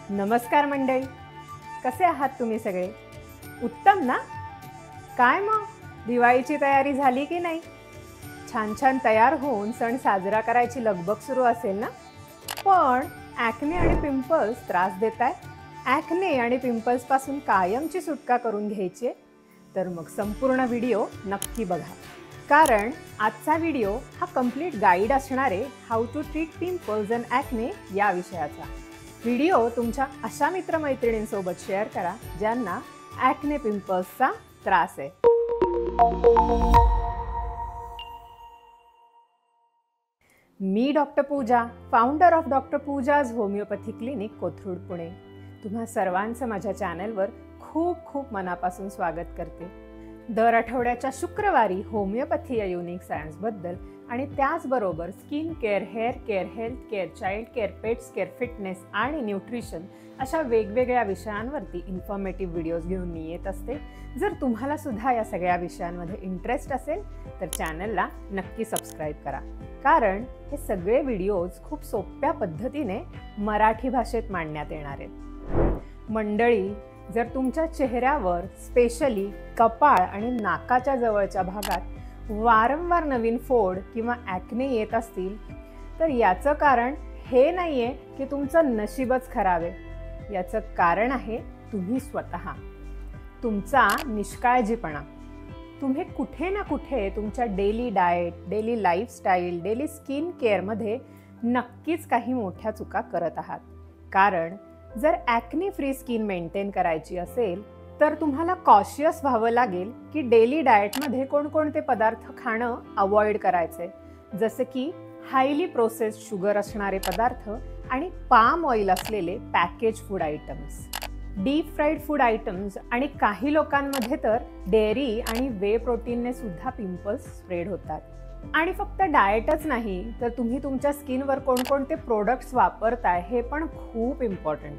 नमस्कार मंडळी, कसे आहात तुम्ही सगळे? उत्तम ना? काय मग दिवाळीची तयारी झाली की नाही? छान छान तयार होऊन सण साजरा करायची लगबग सुरू असेल ना? पण ॲक्ने आणि पिंपल्स त्रास देताय? ॲक्ने आणि पिंपल्सपासून कायमची सुटका करून घ्यायची तर मग संपूर्ण व्हिडिओ नक्की बघा. कारण आजचा व्हिडिओ हा कंप्लीट गाईड असणार आहे how to treat pimples and acne या विषयाचा. व्हिडिओ तुमच्या अशा मित्रमैत्रिणींसोबत शेअर करा ज्यांना ॲक्ने पिंपल्सचा त्रास आहे. मी doctor Pooja, founder of doctor Pooja's homeopathy clinic, Kothrud, Pune. तुम्हा सर्वांचं माझ्या चॅनलवर खूप खूप मनापासून स्वागत करते. दर आठवड्याच्या शुक्रवारी होमिओपॅथी या युनिक सायन्सबद्दल आणि त्याचबरोबर skin care, hair care, health care, child care, pets care, fitness आणि न्यूट्रिशन अशा वेगवेगळ्या विषयांवरती इन्फॉर्मेटिव्ह व्हिडिओज घेऊन मी येत असते. जर तुम्हाला सुद्धा या सगळ्या विषयांमध्ये इंटरेस्ट असेल तर चॅनलला नक्की सबस्क्राईब करा. कारण हे सगळे व्हिडिओज खूप सोप्या पद्धतीने मराठी भाषेत मांडण्यात येणार आहेत. मंडळी, जर तुमच्या चेहऱ्यावर स्पेशली कपाळ आणि नाकाच्या जवळच्या भागात वारंवार नवीन फोड किंवा ॲक्ने येत असतील तर याचं कारण हे नाही आहे की तुमचं नशीबच खराब आहे. याचं कारण आहे तुम्ही स्वतः, तुमचा निष्काळजीपणा. तुम्ही कुठे ना कुठे तुमच्या daily diet, daily lifestyle, daily skin केअरमध्ये नक्कीच काही मोठ्या चुका करत आहात. कारण जर ॲक्ने फ्री स्किन मेंटेन करायची असेल तर तुम्हाला कॉशियस व्हावं लागेल की डेली डाएटमध्ये कोणकोणते पदार्थ खाणं अवॉइड करायचे, जसे की हायली प्रोसेस्ड शुगर असणारे पदार्थ आणि पाम ऑइल असलेले package food items, deep fried food items आणि काही लोकांमध्ये तर डेअरी आणि वे प्रोटीनने सुद्धा पिंपल्स स्प्रेड होतात. आणि फक्त डाएटच नाही तर तुम्ही तुमच्या स्किनवर कोणकोणते प्रोडक्ट्स वापरताय हे पण खूप इम्पॉर्टंट.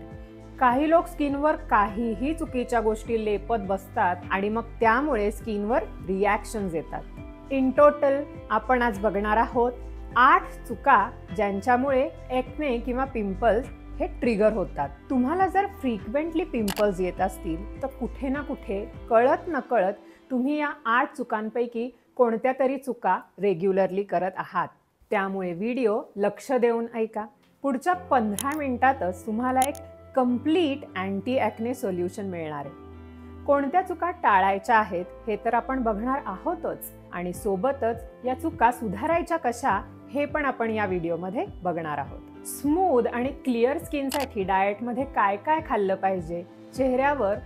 काही लोक स्किनवर काहीही चुकीच्या गोष्टी लेपत बसतात आणि मग त्यामुळे स्किनवर रिॲक्शन्स येतात. इन टोटल आपण आज बघणार आहोत 8 चुका ज्यांच्यामुळे ॲक्ने किंवा पिंपल्स हे ट्रिगर होतात. तुम्हाला जर फ्रिक्वेंटली पिंपल्स येत असतील तर कुठे ना कुठे कळत नकळत तुम्ही या 8 चुकांपैकी कोणत्या तरी चुका रेग्युलरली करत आहात. त्यामुळे व्हिडिओ लक्ष देऊन ऐका. पुढच्या 15 मिनिटातच तुम्हाला एक कंप्लीट अँटी ॲक्ने सोल्युशन मिळणार आहे. कोणत्या चुका टाळायच्या आहेत हे तर आपण बघणार आहोतच आणि सोबतच या चुका सुधारायच्या कशा हे पण आपण या व्हिडिओमध्ये बघणार आहोत. स्मूथ आणि क्लिअर स्किनसाठी डाएटमध्ये काय काय खाल्लं पाहिजे, चेहऱ्यावर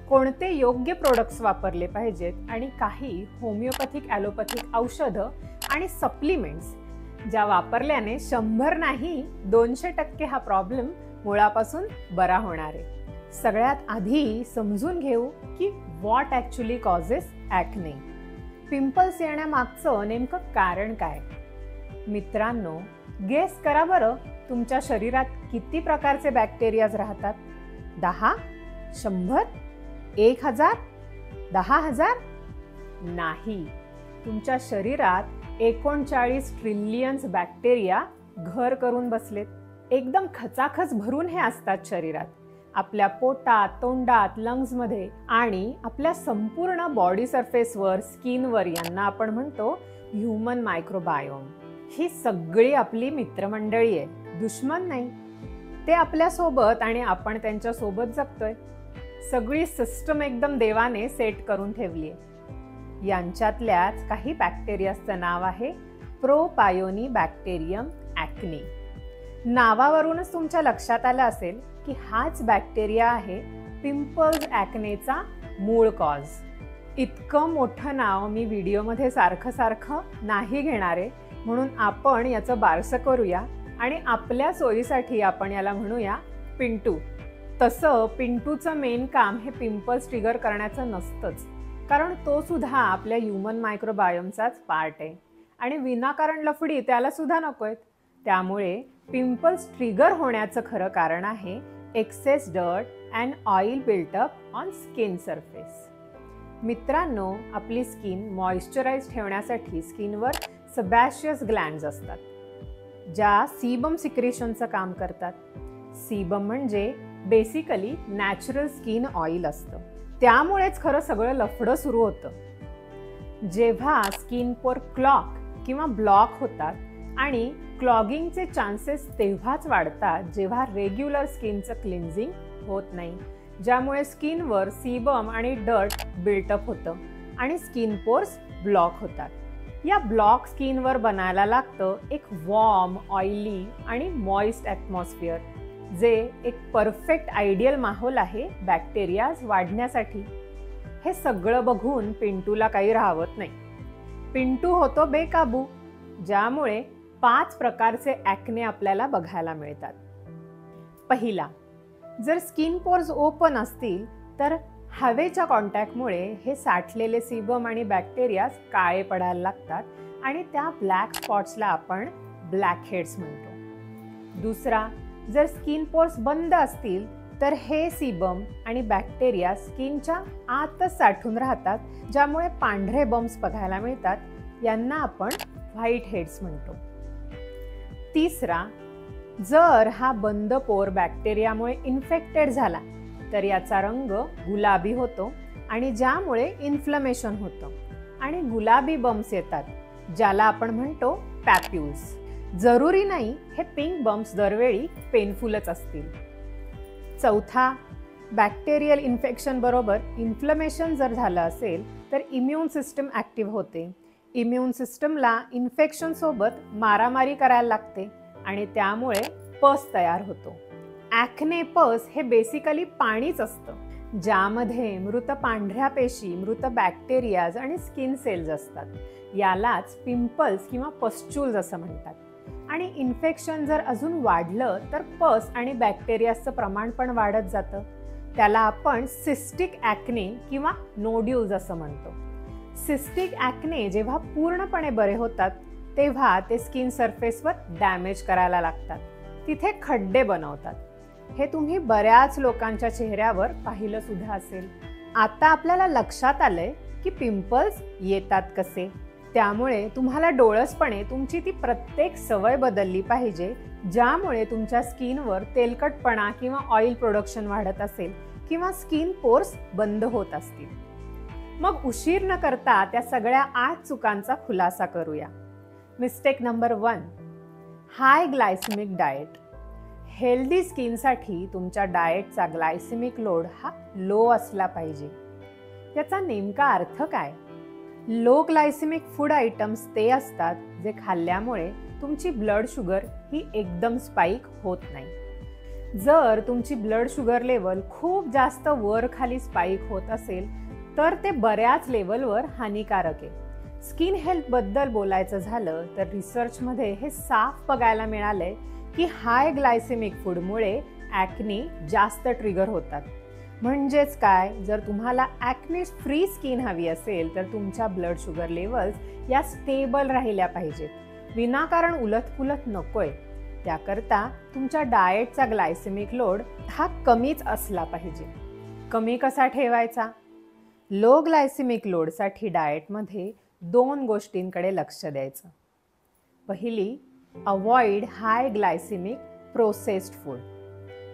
कोणते योग्य प्रोडक्ट्स वापरले पाहिजेत आणि काही होमिओपॅथिक ॲलोपॅथिक औषधं आणि सप्लिमेंट्स ज्या वापरल्याने 100 नाही 200% हा प्रॉब्लेम मुळापासून बरा होणार आहे. सगळ्यात आधी समजून घेऊ की what actually causes acne. Pimples येण्यामागचं नेमकं कारण काय? मित्रांनो, गेस करा बरं, तुमच्या शरीरात किती प्रकारचे बॅक्टेरियाज राहतात? 10, 100, 1000, 10,000? नाही, तुमच्या शरीरात 39 ट्रिलियन्स बॅक्टेरिया घर करून बसलेत. एकदम खचाखच भरून हे असतात शरीरात. आपल्या पोटात, तोंडात, लंग्समध्ये आणि आपल्या संपूर्ण बॉडी सरफेसवर, स्किनवर यांना आपण म्हणतो ह्यूमन मायक्रोबायोम. ही सगळी आपली मित्रमंडळी आहे, दुश्मन नाही. ते आपल्यासोबत आणि आपण त्यांच्यासोबत जगतोय. सगळी सिस्टम एकदम देवाने सेट करून ठेवली आहे. यांच्यातल्याच काही बॅक्टेरियाचं नाव आहे प्रोपायोनिबॅक्टेरियम ॲक्ने. नावावरूनच तुमच्या लक्षात आलं असेल की हाच बॅक्टेरिया आहे पिंपल्स ॲक्नेचा मूळ कॉज. इतकं मोठं नाव मी व्हिडिओमध्ये सारखं नाही घेणार आहे, म्हणून आपण याचं बारसं करूया आणि आपल्या सोयीसाठी आपण याला म्हणूया पिंटू. तसं पिंटूचं मेन काम हे पिंपल्स ट्रिगर करण्याचं नसतंच, कारण तो सुद्धा आपल्या ह्यूमन मायक्रोबायोमचाच पार्ट आहे आणि विनाकारण लफडी त्याला सुद्धा नकोय. त्यामुळे पिंपल्स ट्रिगर होण्याचं खरं कारण आहे excess dirt and oil buildup on skin surface. मित्रांनो, आपली स्किन मॉइश्चराइज ठेवण्यासाठी स्किनवर सबॅशियस ग्लँड्स असतात ज्या सीबम सिक्रेशनचं काम करतात. सीबम म्हणजे बेसिकली नॅचरल स्किन ऑइल असतं. त्यामुळेच खरं सगळं लफडं सुरू होतं. जेव्हा स्किन पोर क्लॉग किंवा ब्लॉक होतात आणि क्लॉगिंगचे चान्सेस तेव्हाच वाढतात जेव्हा रेग्युलर स्किनचं क्लिन्झिंग होत नाही, ज्यामुळे स्किनवर सीबम आणि डर्ट बिल्टअप होतं आणि स्किन पोर्स ब्लॉक होतात. या ब्लॉक स्किनवर बनायला लागतं एक वॉर्म, ऑइली आणि मॉइस्ट ॲटमॉस्फिअर, जे एक परफेक्ट आयडियल माहोल आहे बॅक्टेरियाज वाढण्यासाठी. हे सगळं बघून पिंटूला काही राहवत नाही. पिंटू होतो बेकाबू, ज्यामुळे 5 प्रकारचे ॲक्ने आपल्याला बघायला मिळतात. पहिला, जर स्किन पोर्स ओपन असतील तर हवेच्या कॉन्टॅक्टमुळे हे साठलेले सीबम आणि बॅक्टेरियाज काळे पडायला लागतात आणि त्या ब्लॅक स्पॉट्सला आपण ब्लॅक हेड्स म्हणतो. दुसरा, जर स्किन पोर्स बंद असतील तर हे सीबम आणि बॅक्टेरिया स्किनच्या आतच साठून राहतात, ज्यामुळे पांढरे बम्प्स बघायला मिळतात. यांना आपण व्हाईट हेड्स म्हणतो. तिसरा, जर हा बंद पोर बॅक्टेरियामुळे इन्फेक्टेड झाला तर याचा रंग गुलाबी होतो आणि ज्यामुळे इन्फ्लमेशन होतं आणि गुलाबी बम्प्स येतात, ज्याला आपण म्हणतो पॅप्युल्स. जरुरी नाही हे पिंक बम्प्स दरवेळी पेनफुलच असतील. चौथा, बॅक्टेरियल इन्फेक्शन बरोबर इन्फ्लमेशन जर झालं असेल तर इम्युन सिस्टम ॲक्टिव्ह होते. इम्युन सिस्टमला इन्फेक्शन सोबत मारामारी करायला लागते आणि त्यामुळे पस तयार होतो. ॲक्ने पस हे बेसिकली पाणीच असतं, ज्यामध्ये मृत पांढऱ्या पेशी, मृत बॅक्टेरियाज आणि स्किन सेल्स असतात. यालाच पिंपल्स किंवा पस्च्युल्स असं म्हणतात. आणि इन्फेक्शन जर अजून वाढलं तर पस आणि बॅक्टेरियाचं प्रमाण पण वाढत जातं. त्याला आपण सिस्टिक ॲक्ने किंवा नोड्यूल्स असं म्हणतो. सिस्टिक ॲक्ने जेव्हा पूर्णपणे बरे होतात तेव्हा ते स्किन सरफेसवर डॅमेज करायला लागतात, तिथे खड्डे बनवतात. हे तुम्ही बऱ्याच लोकांच्या चेहऱ्यावर पाहिलं सुद्धा असेल. आता आपल्याला लक्षात आलंय की पिंपल्स येतात कसे. त्यामुळे तुम्हाला डोळसपणे तुमची ती प्रत्येक सवय बदलली पाहिजे, ज्यामुळे तुमच्या स्किनवर तेलकटपणा किंवा ऑइल प्रोडक्शन वाढत असेल किंवा स्किन पोर्स बंद होत असतील. मग उशीर न करता त्या सगळ्या 8 चुकांचा खुलासा करूया. मिस्टेक नंबर 1, हाय ग्लायसेमिक डाएट. हेल्दी स्किनसाठी तुमच्या डाएटचा ग्लायसेमिक लोड हा लो असला पाहिजे. याचा नेमका अर्थ काय? लो ग्लायसेमिक फूड आयटम्स ते असतात जे खाल्ल्यामुळे तुमची ब्लड शुगर ही एकदम स्पाइक होत नाही. जर तुमची ब्लड शुगर लेवल खूप जास्त वर खाली स्पाइक होत असेल तर ते बऱ्याच लेवलवर हानिकारक आहे. स्किन हेल्थ बद्दल बोलायचं झालं तर रिसर्चमध्ये हे साफ बघायला मिळालंय की हाय ग्लायसेमिक फूडमुळे ॲक्ने जास्त ट्रिगर होतात. म्हणजेच काय, जर तुम्हाला ॲक्ने फ्री स्किन हवी असेल तर तुमच्या ब्लड शुगर लेवल्स या स्टेबल राहिल्या पाहिजेत. विनाकारण उलथपुलथ नकोय. त्याकरता तुमच्या डाएटचा ग्लायसेमिक लोड हा कमीच असला पाहिजे. कमी कसा ठेवायचा? लो ग्लायसेमिक लोडसाठी डाएटमध्ये 2 गोष्टींकडे लक्ष द्यायचं. पहिली, अवॉइड हाय ग्लायसेमिक प्रोसेस्ड फूड.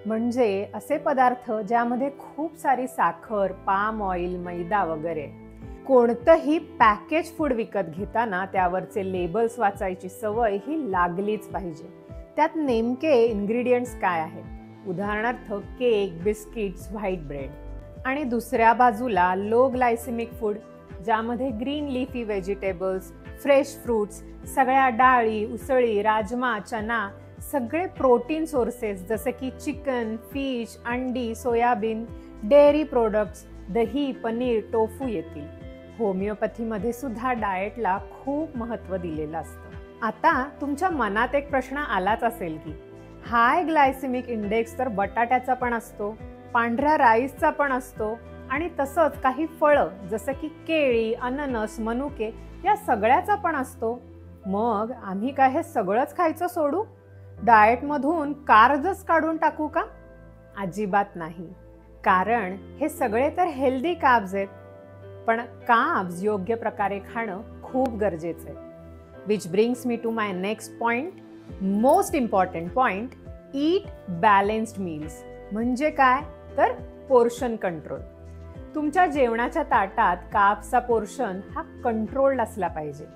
म्हणजे असे पदार्थ ज्यामध्ये खूप सारी साखर, पाम ऑइल, मैदा वगैरे. कोणतंही पॅकेज फूड विकत घेताना त्यावरचे लेबल्स वाचायची सवय ही लागलीच पाहिजे. त्यात नेमके इन्ग्रेडियंट्स काय आहेत, उदाहरणार्थ केक, बिस्किट्स, व्हाईट ब्रेड. आणि दुसऱ्या बाजूला लो ग्लायसेमिक फूड, ज्यामध्ये green leafy vegetables, fresh fruits, सगळ्या डाळी, उसळी, राजमा, चना, सगळे प्रोटीन सोर्सेस जसे की चिकन, फिश, अंडी, सोयाबीन, डेअरी प्रोडक्ट्स, दही, पनीर, टोफू येतील. होमिओपॅथीमध्ये सुद्धा डाएटला खूप महत्त्व दिलेलं असतं. आता तुमच्या मनात एक प्रश्न आलाच असेल की हाय ग्लायसेमिक इंडेक्स तर बटाट्याचा पण असतो, पांढऱ्या राईसचा पण असतो आणि तसंच काही फळं जसं की केळी, अननस, मनुके या सगळ्याचा पण असतो. मग आम्ही काय हे सगळंच खायचं सोडू? डाएटमधून कार्ब्सच काढून टाकू का? अजिबात नाही. कारण हे सगळे तर हेल्दी कार्ब्स आहेत. पण कार्ब्स योग्य प्रकारे खाणं खूप गरजेचं आहे. Which brings me to my next point, most important point, eat balanced meals. म्हणजे काय तर पोर्शन कंट्रोल. तुमच्या जेवणाच्या ताटात कार्ब्सचा पोर्शन हा कंट्रोल्ड असला पाहिजे.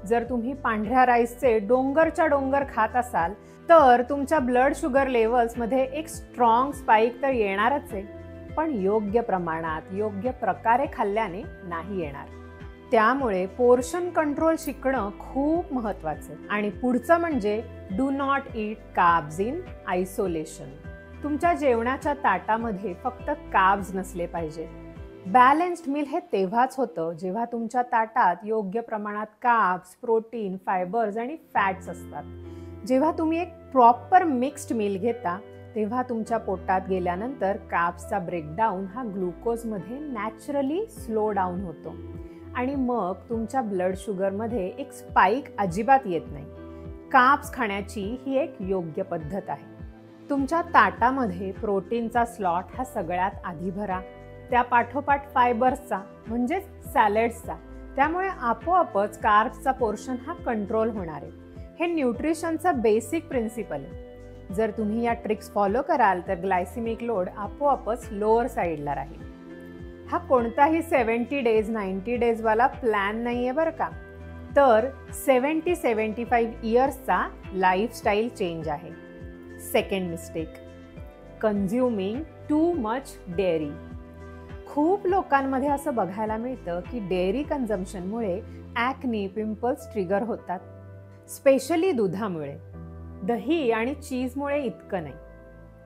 जर तुम्ही पांढऱ्या राईसचे डोंगरच्या डोंगर खात असाल तर तुमच्या ब्लड शुगर लेवल्समध्ये एक स्ट्रॉंग स्पाइक तर येणारच आहे, पण योग्य प्रमाणात योग्य प्रकारे खाल्ल्याने नाही येणार. त्यामुळे पोर्शन कंट्रोल शिकणं खूप महत्त्वाचं आहे. आणि पुढचं म्हणजे do not eat carbs in isolation. तुमच्या जेवणाच्या ताटामध्ये फक्त कार्ब्स नसले पाहिजे. बॅलन्स्ड मील हे तेव्हाच होतं जेव्हा तुमच्या ताटात योग्य प्रमाणात कार्ब्स, प्रोटीन, फायबर्स आणि फॅट्स असतात. जेव्हा तुम्ही एक प्रॉपर मिक्स्ड मील घेता तेव्हा तुमच्या पोटात गेल्यानंतर कार्ब्सचा ब्रेकडाऊन हा ग्लुकोजमध्ये नॅचरली स्लो डाऊन होतो आणि मग तुमच्या ब्लड शुगरमध्ये एक स्पाइक अजिबात येत नाही. कार्ब्स खाण्याची ही एक योग्य पद्धत आहे. तुमच्या ताटामध्ये प्रोटीनचा स्लॉट हा सगळ्यात आधी भरा, त्या पाठोपाठ फायबर्सचा म्हणजेच सॅलड्सचा. त्यामुळे आपोआपच कार्ब्सचा पोर्शन हा कंट्रोल होणार आहे. हे न्यूट्रिशनचा बेसिक प्रिन्सिपल आहे. जर तुम्ही या ट्रिक्स फॉलो कराल तर ग्लायसेमिक लोड आपोआपच लोअर साईडला राहील. हा कोणताही 70 डेज 90 डेजवाला प्लॅन नाही आहे बरं का, तर 70-75 इयर्सचा लाईफस्टाईल चेंज आहे. Second mistake, consuming too much dairy. खूप लोकांमध्ये असं बघायला मिळतं की डेअरी कन्झम्पशनमुळे ॲक्नी, पिंपल्स ट्रिगर होतात, स्पेशली दुधामुळे. दही आणि चीजमुळे इतकं नाही.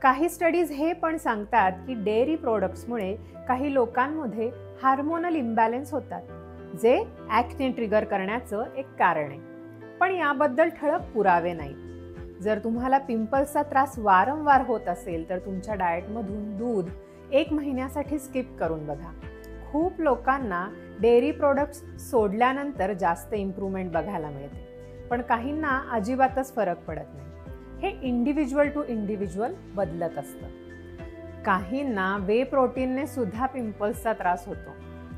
काही स्टडीज हे पण सांगतात की डेअरी प्रोडक्ट्समुळे काही लोकांमध्ये हार्मोनल इम्बॅलन्स होतात, जे ॲक्ने ट्रिगर करण्याचं एक कारण आहे. पण याबद्दल ठळक पुरावे नाही. जर तुम्हाला पिंपल्सचा त्रास वारंवार होत असेल तर तुमच्या डाएटमधून दूध 1 महिन्यासाठी स्किप करून बघा. खूप लोकांना डेअरी प्रोडक्ट्स सोडल्यानंतर जास्त इम्प्रूव्हमेंट बघायला मिळते, पण काहींना अजिबातच फरक पडत नाही. हे इंडिव्हिज्युअल टू इंडिव्हिज्युअल बदलत असतं. काहींना वे प्रोटीनने सुद्धा पिंपल्सचा त्रास होतो,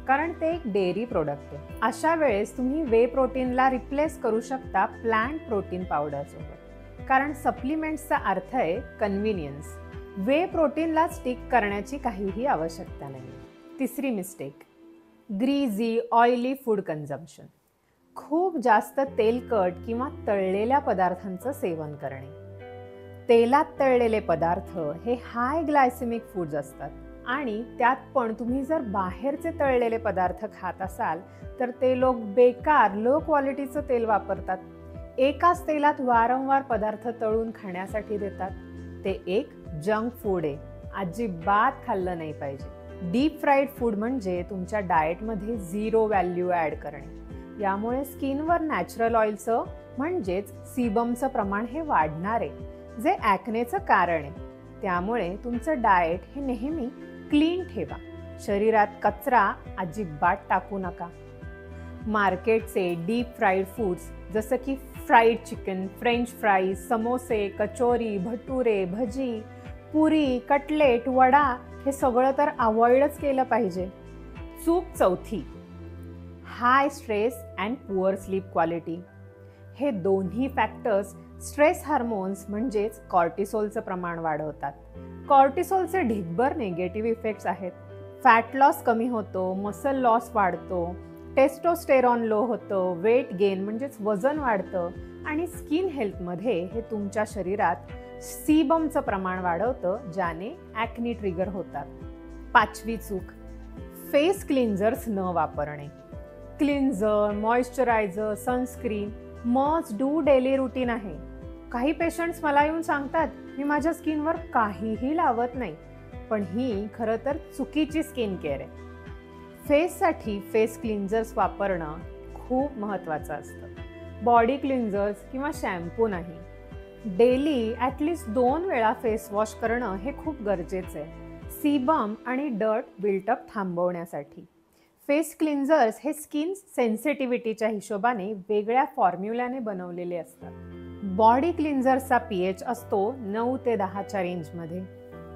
कारण ते एक डेअरी प्रोडक्ट आहे. अशा वेळेस तुम्ही वे प्रोटीनला रिप्लेस करू शकता प्लांट प्रोटीन पावडरसोबत, कारण सप्लिमेंट्सचा अर्थ आहे कन्व्हिनियन्स. वे प्रोटीनला स्टिक करण्याची काहीही आवश्यकता नाही. तिसरी मिस्टेक, ग्रीझी ऑइली फूड कन्झम्पशन. खूप जास्त तेलकट किंवा तळलेल्या पदार्थांचं सेवन करणे. तेलात तळलेले पदार्थ हे हाय ग्लायसेमिक फूड्स असतात आणि त्यात पण तुम्ही जर बाहेरचे तळलेले पदार्थ खात असाल तर ते लोक बेकार लो क्वालिटीचं तेल वापरतात. एकाच तेलात वारंवार पदार्थ तळून खाण्यासाठी देतात. ते एक जंक फूड आहे, अजिबात खाल्लं नाही पाहिजे. डीप फ्राईड फूड म्हणजे तुमच्या डाएटमध्ये 0 व्हॅल्यू ॲड करणे. यामुळे स्किनवर नॅचरल ऑइलचं म्हणजेच सीबमचं प्रमाण हे वाढणार आहे, जे ॲक्नेचं कारण आहे. त्यामुळे तुमचं डाएट हे नेहमी क्लीन ठेवा. शरीरात कचरा अजिबात टाकू नका. मार्केटचे डीप फ्राईड फूड्स जसं की फ्राईड चिकन, फ्रेंच फ्राईज, समोसे, कचोरी, भटुरे, भजी, पुरी, कटलेट, वडा हे सगळं तर अवॉइडच केलं पाहिजे. चूक चौथी, high stress and poor sleep quality. हे दोन्ही फॅक्टर्स स्ट्रेस हार्मोन्स म्हणजेच कॉर्टिसोलचं प्रमाण वाढवतात. कॉर्टिसोलचे ढिगभर निगेटिव्ह इफेक्ट्स आहेत. फॅट लॉस कमी होतो, मसल लॉस वाढतो, टेस्टोस्टेरॉन लो होतं, वेट गेन म्हणजेच वजन वाढतं आणि स्किन हेल्थमध्ये हे तुमच्या शरीरात सीबमचं प्रमाण वाढवतं, ज्याने ॲक्नी ट्रिगर होतात. पाचवी चूक, फेस क्लिन्झर्स न वापरणे. Cleanser, moisturiser, sunscreen must do daily routine आहे. काही पेशंट्स मला येऊन सांगतात मी माझ्या स्किनवर काहीही लावत नाही, पण ही खरं तर चुकीची स्किन केअर आहे. फेससाठी फेस क्लिन्झर्स वापरणं खूप महत्त्वाचं असतं. बॉडी क्लिन्झर्स किंवा शॅम्पू नाही. डेली ॲटलिस्ट 2 वेळा फेस वॉश करणं हे खूप गरजेचं आहे, सीबम आणि डर्ट बिल्टअप थांबवण्यासाठी. फेस क्लिन्झर्स हे स्किन सेन्सिटिव्हिटीच्या हिशोबाने वेगळ्या फॉर्म्युल्याने बनवलेले असतात. बॉडी क्लिन्झर्सचा pH असतो 9 ते 10च्या रेंजमध्ये.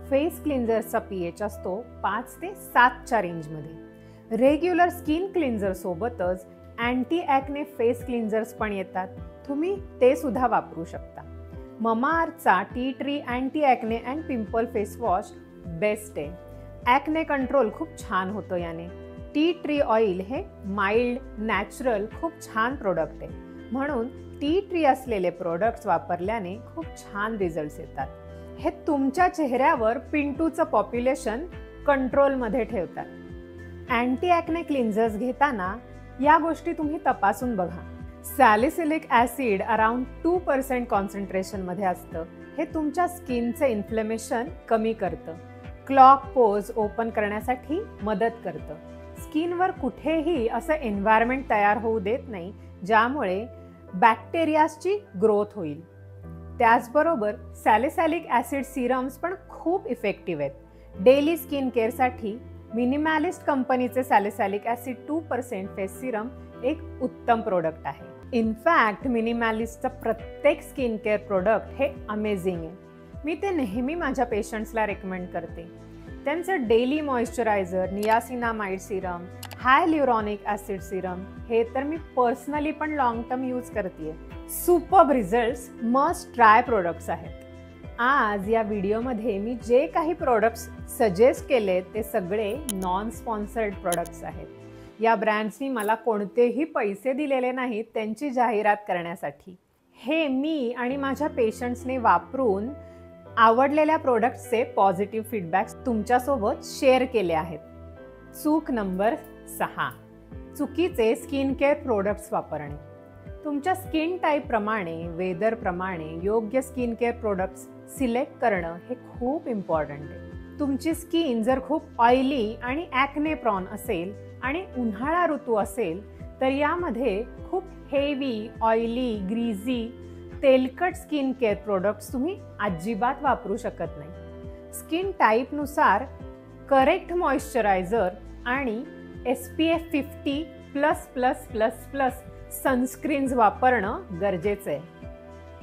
फेस क्लिन्झर्सचा pH असतो 5 ते 7च्या रेंजमध्ये. रेग्युलर स्किन क्लिन्झर सोबतच अँटी ॲक्ने फेस क्लिन्झर्स पण येतात, तुम्ही ते सुद्धा वापरू शकता. ममाअर्थचा tea tree anti acne and pimple face wash best आहे. ॲक्ने कंट्रोल खूप छान होतं याने. टी ट्री ऑइल हे माइल्ड, नॅचरल खूप छान प्रोडक्ट आहे. म्हणून टी ट्री असलेले प्रोडक्ट्स वापरल्याने खूप छान रिझल्ट्स येतात. हे तुमच्या चेहऱ्यावर पिंटूचं पॉप्युलेशन कंट्रोलमध्ये ठेवतात. अँटी ॲक्ने क्लिन्झर्स घेताना या गोष्टी तुम्ही तपासून बघा. सॅलिसिलिक ॲसिड अराउंड 2% कॉन्सन्ट्रेशनमध्ये असतं. हे तुमच्या स्किनचं इन्फ्लेमेशन कमी करतं. क्लॉग पोज ओपन करण्यासाठी मदत करतं. स्किनवर कुठेही असं एन्व्हायरमेंट तयार होऊ देत नाही ज्यामुळे बॅक्टेरियाची ग्रोथ होईल. त्याचबरोबर सॅलिसिलिक ॲसिड सिरम्स पण खूप इफेक्टिव्ह आहेत. डेली स्किन केअरसाठी मिनिमॅलिस्ट कंपनीचे सॅलिसिलिक ॲसिड 2% फेस सिरम एक उत्तम प्रोडक्ट आहे. इनफॅक्ट मिनिमॅलिस्टचं प्रत्येक स्किन केअर प्रोडक्ट हे अमेझिंग आहे. मी ते नेहमी माझ्या पेशंट्सला रेकमेंड करते. त्यांचं daily moisturiser, niacinamide serum, hyaluronic acid serum हे तर मी पर्सनली पण लॉंग टर्म यूज करते. Superb results, must try products आहेत. आज या व्हिडिओमध्ये मी जे काही प्रोडक्ट्स सजेस्ट केले ते सगळे नॉन स्पॉन्सर्ड प्रोडक्ट्स आहेत. या ब्रँड्सनी मला कोणतेही पैसे दिलेले नाहीत त्यांची जाहिरात करण्यासाठी. हे मी आणि माझ्या पेशंट्सने वापरून आवडलेल्या प्रोडक्ट्सचे पॉझिटिव्ह फीडबॅक्स तुमच्यासोबत शेअर केले आहेत. चूक नंबर 6, चुकीचे स्किन केअर प्रोडक्ट्स वापरणे. तुमच्या स्किन टाईपप्रमाणे, वेदरप्रमाणे योग्य स्किन केअर प्रोडक्ट्स सिलेक्ट करणं हे खूप इम्पॉर्टंट आहे. तुमची स्किन जर खूप ऑइली आणि ॲक्ने प्रॉन असेल आणि उन्हाळा ऋतू असेल तर यामध्ये खूप हेवी, ऑइली, ग्रीझी, तेलकट स्किन केअर प्रोडक्ट्स तुम्ही अजिबात वापरू शकत नाही. स्किन टाईपनुसार करेक्ट मॉइश्चरायझर आणि SPF 50++++ सनस्क्रीन्स वापरणं गरजेचं आहे.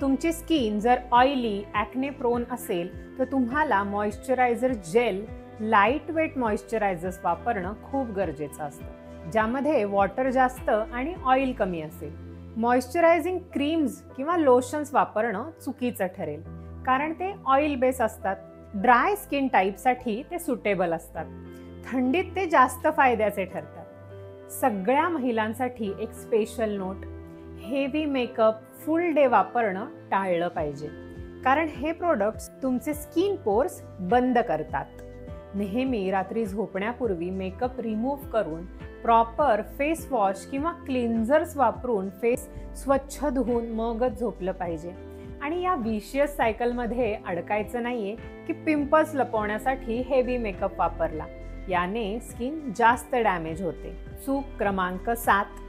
तुमची स्किन जर ऑइली, ॲक्ने प्रोन असेल तर तुम्हाला moisturizer gel, light weight moisturizers वापरणं खूप गरजेचं असतं ज्यामध्ये वॉटर जास्त आणि ऑइल कमी असेल. मॉइश्चरायझिंग क्रीम्स किंवा लोशन्स वापरणं चुकीचं ठरेल कारण ते ऑइल बेस असतात. ड्राय स्किन टाईपसाठी ते सुटेबल असतात. थंडीत ते जास्त फायद्याचे ठरतात. सगळ्या महिलांसाठी एक स्पेशल नोट, हेवी मेकअप फुल डे वापरणं टाळलं पाहिजे कारण हे प्रोडक्ट्स तुमचे स्किन पोर्स बंद करतात. नेहमी रात्री झोपण्यापूर्वी मेकअप रिमूव्ह करून प्रॉपर फेस वॉश किंवा क्लिन्झर्स वापरून फेस स्वच्छ धुवून मगच झोपलं पाहिजे. आणि या विशियस सायकलमध्ये अडकायचं नाहीये की पिंपल्स लपवण्यासाठी हेवी मेकअप वापरला, याने स्किन जास्त डॅमेज होते. चूक क्रमांक 7,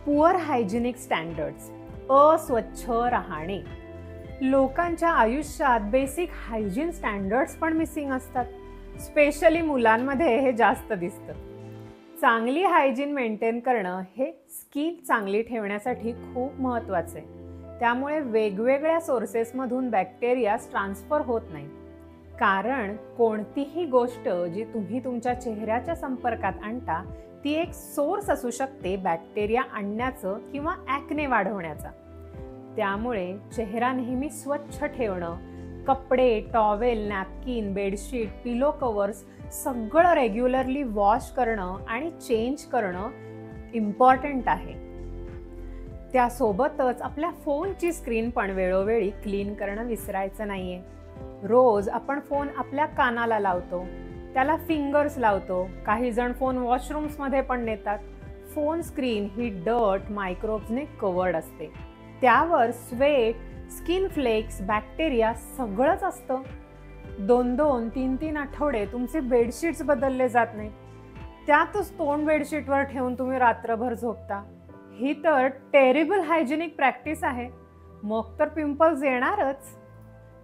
पुअर हायजिनिक स्टँडर्ड्स, अस्वच्छ राहणे. लोकांच्या आयुष्यात बेसिक हायजीन स्टँडर्ड्स पण मिसिंग असतात. स्पेशली मुलांमध्ये हे जास्त दिसतं. चांगली हायजीन मेंटेन करणं हे स्किन चांगली ठेवण्यासाठी खूप महत्त्वाचं आहे. त्यामुळे वेगवेगळ्या सोर्सेसमधून बॅक्टेरियाज ट्रान्सफर होत नाही. कारण कोणतीही गोष्ट जी तुम्ही तुमच्या चेहऱ्याच्या संपर्कात आणता ती एक सोर्स असू शकते बॅक्टेरिया आणण्याचं किंवा ॲक्ने वाढवण्याचा. त्यामुळे चेहरा नेहमी स्वच्छ ठेवणं, कपडे, टॉवेल, नॅपकिन, बेडशीट, पिलो कवर्स सगळं रेग्युलरली वॉश करणं आणि चेंज करणं इम्पॉर्टंट आहे. त्यासोबतच आपल्या फोनची स्क्रीन पण वेळोवेळी क्लीन करणं विसरायचं नाहीये. रोज आपण फोन आपल्या कानाला लावतो, त्याला फिंगर्स लावतो. काही जण फोन वॉशरूम्समध्ये पण नेतात. फोन स्क्रीन ही डर्ट, मायक्रोब्सने कवर्ड असते. त्यावर स्वेट, स्किन फ्लेक्स, बॅक्टेरिया सगळंच असतं. 2-2, 3-3 आठवडे तुमचे बेडशीट्स बदलले जात नाहीत. त्यातच तोंड बेडशीटवर ठेवून तुम्ही रात्रभर झोपता. ही तर टेरिबल हायजिनिक प्रॅक्टिस आहे. मग तर पिंपल्स येणारच.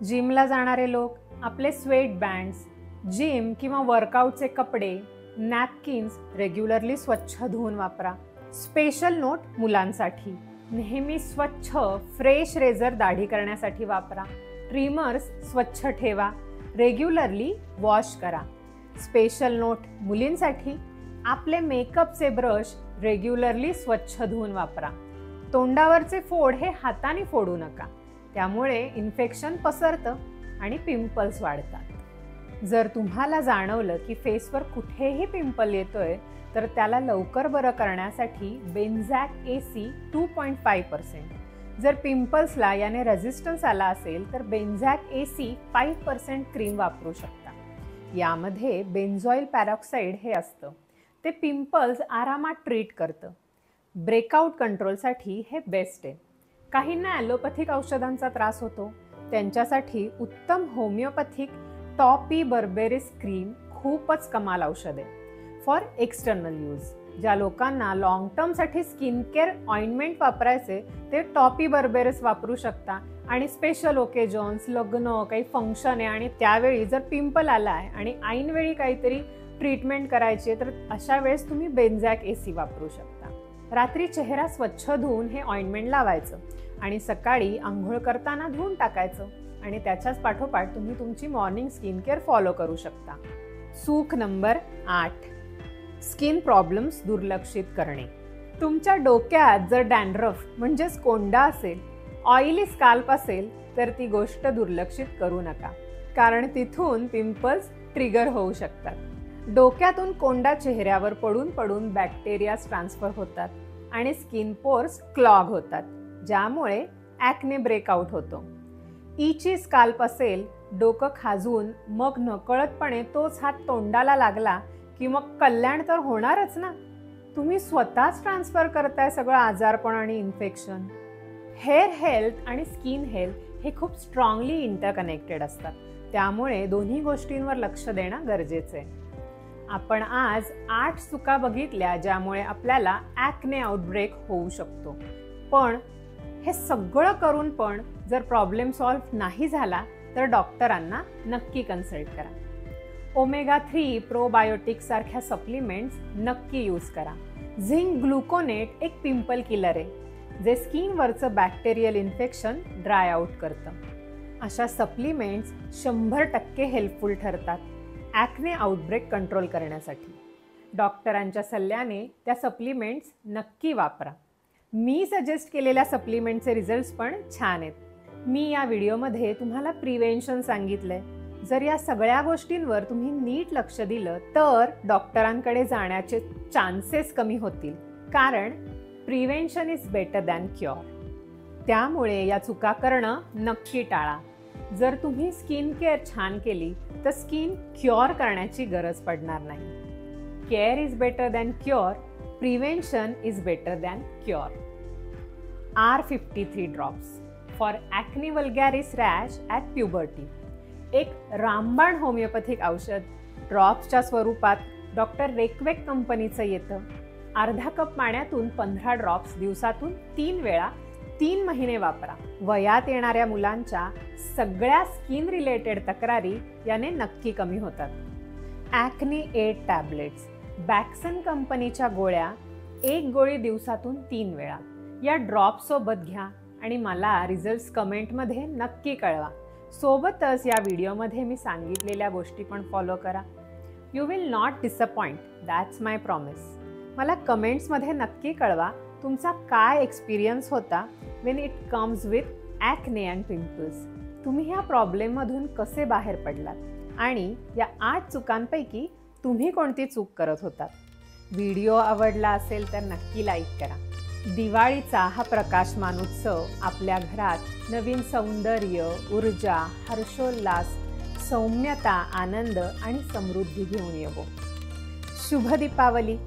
जिमला जाणारे लोक आपले स्वेट बँड्स, जिम किंवा वर्कआउटचे कपडे, नॅपकिन्स रेग्युलरली स्वच्छ धुवून वापरा. स्पेशल नोट मुलांसाठी, नेहमी स्वच्छ फ्रेश रेझर दाढी करण्यासाठी वापरा. ट्रिमर्स स्वच्छ ठेवा, रेग्युलरली वॉश करा. स्पेशल नोट मुलींसाठी, आपले मेकअपचे ब्रश रेग्युलरली स्वच्छ धुवून वापरा. तोंडावरचे फोड हे हाताने फोडू नका. त्यामुळे इन्फेक्शन पसरतं आणि पिंपल्स वाढतात. जर तुम्हाला जाणवलं की फेसवर कुठेही पिंपल येतोय तर त्याला लवकर बरं करण्यासाठी बेन्झॅक AC 2.5%. जर पिंपल्सला याने रेझिस्टन्स आला असेल तर बेन्झॅक AC 5% क्रीम वापरू शकता. यामध्ये बेन्झॉईल पॅरॉक्साईड हे असतं. ते पिंपल्स आरामात ट्रीट करतं. ब्रेकआउट कंट्रोलसाठी हे बेस्ट आहे. काहींना ॲलोपॅथिक औषधांचा त्रास होतो, त्यांच्यासाठी उत्तम होमिओपॅथिक टॉपी बर्बेरिस क्रीम खूपच कमाल औषध आहे. फॉर एक्सटर्नल यूज, ज्या लोकांना लॉंग टर्मसाठी स्किन केअर ऑइंटमेंट वापरायचे ते टॉपी बर्बेरिस वापरू शकता. आणि स्पेशल ओकेजन्स, लग्न, काही फंक्शन आहे आणि त्यावेळी जर पिंपल आला आहे आणि ऐनवेळी काहीतरी ट्रीटमेंट करायची तर अशा वेळेस तुम्ही बेन्झॅक AC वापरू शकता. रात्री चेहरा स्वच्छ धुवून हे ऑइंटमेंट लावायचं आणि सकाळी आंघोळ करताना धुवून टाकायचं आणि त्याच्याच पाठोपाठ तुम्ही तुमची मॉर्निंग स्किन केअर फॉलो करू शकता. चूक नंबर 8, स्किन प्रॉब्लेम्स दुर्लक्षित करणे. तुमच्या डोक्यात जर डॅन्ड्रफ म्हणजेच कोंडा असेल, ऑइली स्काल्प असेल तर ती गोष्ट दुर्लक्षित करू नका, कारण तिथून पिंपल्स ट्रिगर होऊ शकतात. डोक्यातून कोंडा चेहऱ्यावर पडून पडून बॅक्टेरियाज ट्रान्सफर होतात आणि स्किन पोर्स क्लॉग होतात, ज्यामुळे ॲक्ने ब्रेकआउट होतो. इची स्काल्प असेल, डोकं खाजून मग नकळतपणे तोच हात तोंडाला लागला की मग कल्याण तर होणारच ना. तुम्ही स्वतःच ट्रान्सफर करताय सगळं आजारपण आणि इन्फेक्शन. हेअर हेल्थ आणि स्किन हेल्थ हे खूप स्ट्रॉंगली इंटरकनेक्टेड असतात, त्यामुळे दोन्ही गोष्टींवर लक्ष देणं गरजेचं आहे. आपण आज 8 चुका बघितल्या ज्यामुळे आपल्याला ॲक्ने आउटब्रेक होऊ शकतो. पण हे सगळं करून पण जर प्रॉब्लेम सॉल्व्ह नाही झाला तर डॉक्टरांना नक्की कन्सल्ट करा. ओमेगा 3 प्रोबायोटिक सारख्या सप्लिमेंट्स नक्की यूज करा. झिंक ग्लुकोनेट एक पिंपल किलर आहे जे स्किनवरचं बॅक्टेरियल इन्फेक्शन ड्राय आउट करतं. अशा सप्लिमेंट्स 100% हेल्पफुल ठरतात ॲक्ने आउटब्रेक कंट्रोल करण्यासाठी. डॉक्टरांच्या सल्ल्याने त्या सप्लिमेंट्स नक्की वापरा. मी सजेस्ट केलेल्या सप्लिमेंटचे रिझल्ट्स पण छान आहेत. मी या व्हिडिओमध्ये तुम्हाला प्रिव्हेन्शन सांगितलंय. जर या सगळ्या गोष्टींवर तुम्ही नीट लक्ष दिलं तर डॉक्टरांकडे जाण्याचे चान्सेस कमी होतील, कारण prevention is better than cure. त्यामुळे या चुका करणं नक्की टाळा. जर तुम्ही स्किन केअर छान केली तर स्किन क्युअर करण्याची गरज पडणार नाही. Care is better than cure, prevention is better than cure. R53 drops for acne vulgaris rash at puberty. एक रामबाण होमिओपॅथिक औषध ड्रॉप्सच्या स्वरूपात डॉक्टर रेकवेक कंपनीचं येतं. अर्धा कप पाण्यातून 15 ड्रॉप्स दिवसातून 3 वेळा 3 महिने वापरा. वयात येणाऱ्या मुलांच्या सगळ्या स्किन रिलेटेड तक्रारी याने नक्की कमी होतात. ॲक्ने 8 टॅबलेट्स, बॅक्सन कंपनीच्या गोळ्या, 1 गोळी दिवसातून 3 वेळा. या ड्रॉपसोबत घ्या आणि मला रिझल्ट्स कमेंटमध्ये नक्की कळवा. सोबतच या व्हिडिओमध्ये मी सांगितलेल्या गोष्टी पण फॉलो करा. You will not disappoint, that's my promise. मला कमेंट्समध्ये नक्की कळवा तुमचा काय एक्सपिरियन्स होता Wien it comes with acne and pimples. तुम्ही ह्या प्रॉब्लेममधून कसे बाहेर पडलात आणि या 8 चुकांपैकी तुम्ही कोणती चूक करत होतात. व्हिडिओ आवडला असेल तर नक्की लाईक करा. दिवाळीचा हा प्रकाशमान उत्सव आपल्या घरात नवीन सौंदर्य, ऊर्जा, हर्षोल्लास, सौम्यता, आनंद आणि समृद्धी घेऊन येवो. शुभ दीपावली.